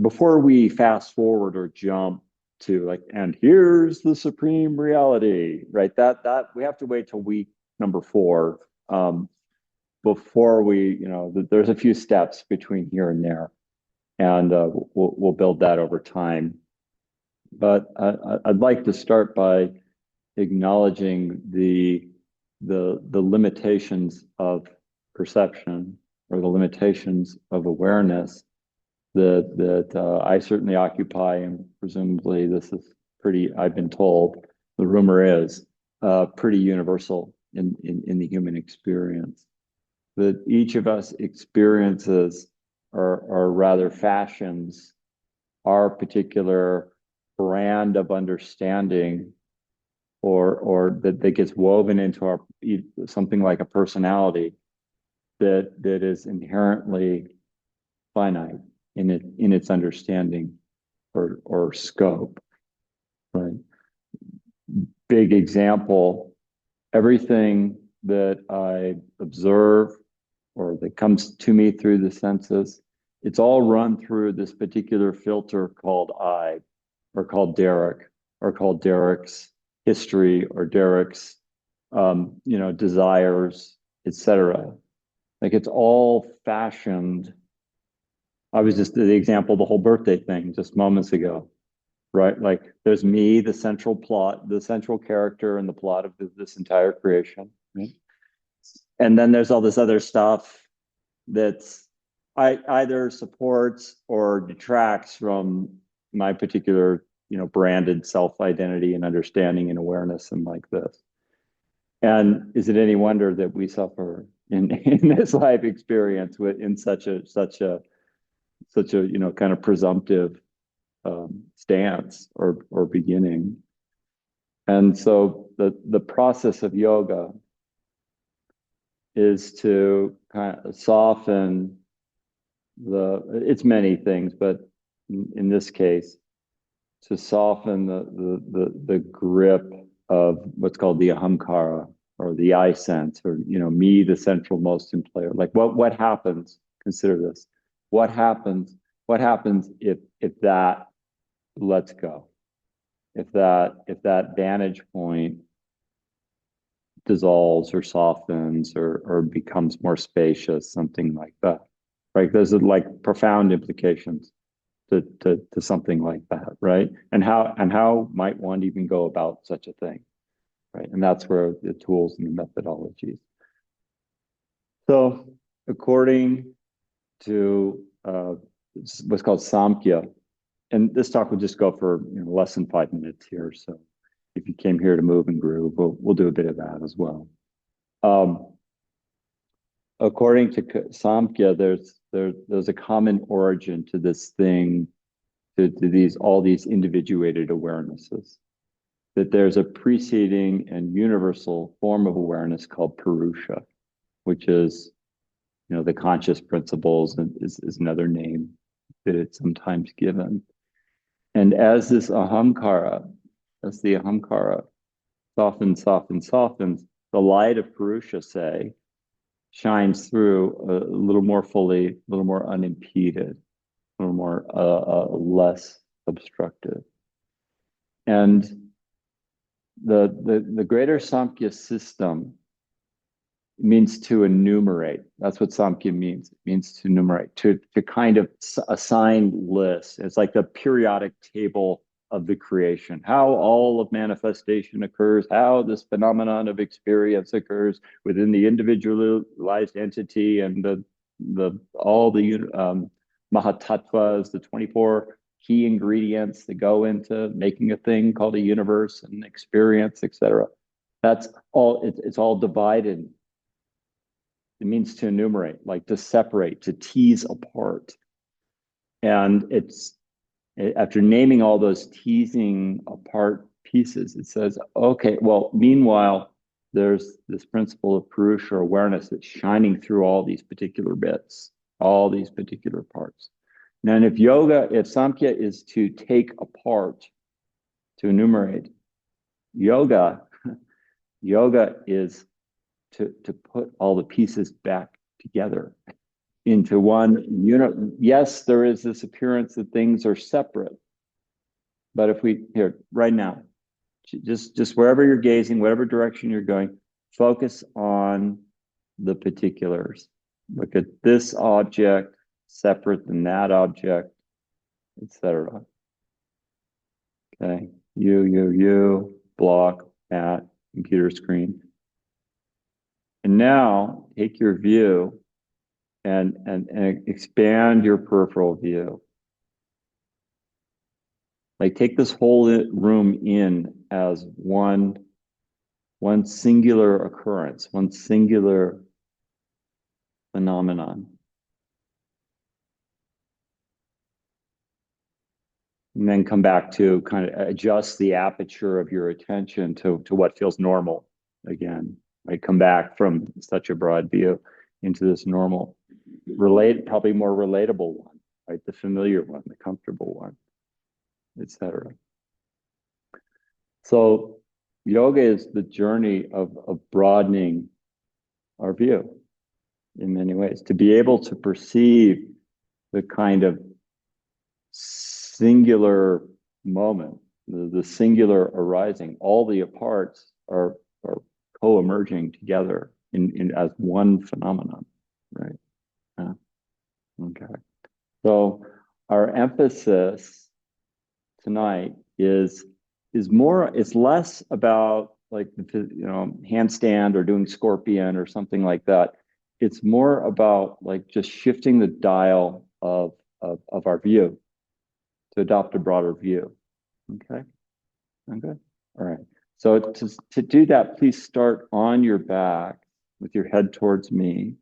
Before we fast forward or jump to like, and here's the supreme reality, right? That we have to wait till week number 4 before we, there's a few steps between here and there, and we'll build that over time. But I'd like to start by acknowledging the limitations of perception or the limitations of awareness that I certainly occupy, and presumably this is pretty, I've been told, the rumor is pretty universal in the human experience. That each of us experiences or rather fashions our particular brand of understanding or that gets woven into our something like a personality that is inherently finite in its understanding or scope, right? Big example, everything that I observe or that comes to me through the senses, it's all run through this particular filter called I, or called Derek, or called Derek's history, or Derek's desires, etc. Like it's all fashioned. I was just the example of the whole birthday thing just moments ago, right? Like there's me, the central plot, the central character in the plot of this entire creation, right? And then there's all this other stuff that's either supports or detracts from my particular, branded self-identity and understanding and awareness and like this. And is it any wonder that we suffer in this life experience in such a kind of presumptive stance or beginning? And so the process of yoga is to kind of soften it's many things, but in this case, to soften the grip of what's called the ahamkara, or the I sense, or me, the central most in player. Like what happens? Consider this. What happens if that lets go? If that vantage point dissolves or softens or becomes more spacious, something like that. Right? There's like profound implications to something like that, right? And how might one even go about such a thing? Right. And that's where the tools and the methodologies. So according to what's called Samkhya, and this talk will just go for less than 5 minutes here. So if you came here to move and groove, we'll do a bit of that as well. According to Samkhya, there's a common origin to this thing, to all these individuated awarenesses. That there's a preceding and universal form of awareness called Purusha, which is, the conscious principles, and is another name that it's sometimes given. And as the ahamkara softens, the light of Purusha, say, shines through a little more fully, a little more unimpeded, a little more less obstructive. And the greater Samkhya system means to enumerate. That's what Samkhya means. It means to enumerate, to kind of assign lists. It's like the periodic table of the creation, how all of manifestation occurs, how this phenomenon of experience occurs within the individualized entity, and all the mahatattvas, the 24 key ingredients that go into making a thing called a universe and experience, etc. That's all. It's all divided. It means to enumerate, like to separate, to tease apart. And after naming all those teasing apart pieces, it says, okay, well, meanwhile, there's this principle of Purusha awareness that's shining through all these particular bits, all these particular parts. Now, if Samkhya is to take apart, to enumerate, yoga is to put all the pieces back together. into one unit. Yes, there is this appearance that things are separate. But if we, here, right now, just wherever you're gazing, whatever direction you're going, focus on the particulars. Look at this object separate than that object, etc. Okay, you, block, mat, computer screen. And now take your view and expand your peripheral view. Like take this whole room in as one singular occurrence, one singular phenomenon. And then come back to kind of adjust the aperture of your attention to what feels normal again. Right? Come back from such a broad view into this normal, probably more relatable one, right? The familiar one, the comfortable one, etc. So yoga is the journey of broadening our view in many ways, to be able to perceive the kind of singular moment, the singular arising. All the parts are co-emerging together in as one phenomenon, right? Okay. So our emphasis tonight is more, it's less about like handstand or doing scorpion or something like that. It's more about like just shifting the dial of our view to adopt a broader view. Okay. Okay. All right. So to do that, please start on your back with your head towards me.